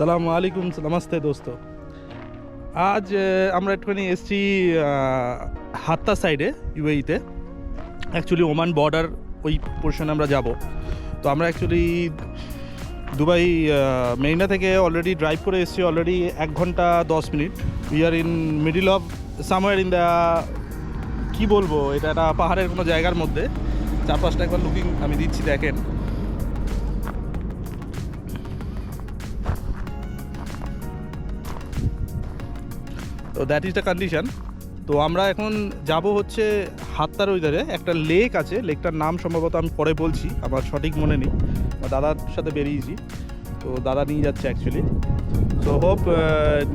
সালামু আলাইকুম, নমস্তে দোস্ত। আজ আমরা একটুখানি এসেছি হাত্তা সাইডে, ইউএইতে। অ্যাকচুয়ালি ওমান বর্ডার ওই পোর্শনে আমরা যাব। তো আমরা অ্যাকচুয়ালি দুবাই মেরিনা থেকে অলরেডি ড্রাইভ করে এসেছি অলরেডি 1 ঘন্টা 10 মিনিট। We are in middle of somewhere in the, কী বলবো, এটা একটা পাহাড়ের কোনো জায়গার মধ্যে। চারপাশটা একবার লুকিং আমি দিচ্ছি, দেখেন। তো দ্যাট ইজ দ্য কন্ডিশন। তো আমরা এখন যাব হচ্ছে হাত্তার ওই ধারে একটা লেক আছে, লেকটার নাম সম্ভবত আমি পরে বলছি, আমার সঠিক মনে নেই। আমার দাদার সাথে বেরিয়েছি, তো দাদা নিয়ে যাচ্ছে অ্যাকচুয়ালি। তো হোপ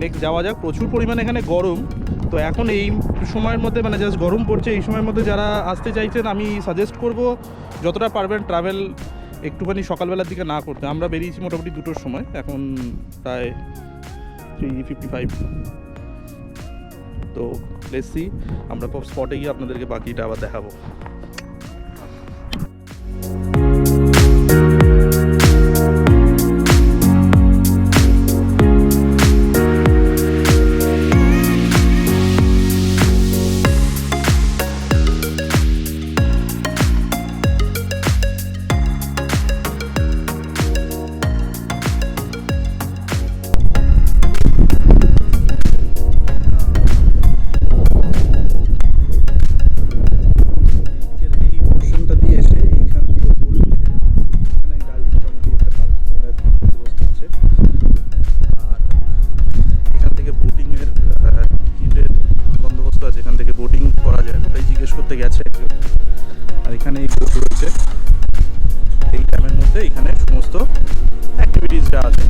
নেক্সট যাওয়া যাক। প্রচুর পরিমাণে এখানে গরম। তো এখন এই সময়ের মধ্যে মানে জাস্ট গরম পড়ছে, এই সময়ের মধ্যে যারা আসতে চাইছেন আমি সাজেস্ট করব যতটা পারবেন ট্রাভেল একটুখানি সকালবেলার দিকে না করতে। আমরা বেরিয়েছি মোটামুটি 2টোর সময়, এখন প্রায় 3:55। তো লেটস সি, আমরা স্পটে গিয়ে আপনাদেরকে বাকিটা আবার দেখাবো। গেছে আর এখানে এই বোট রয়েছে, এই ড্যামের মধ্যে এখানে সমস্ত অ্যাক্টিভিটিসটা আছে।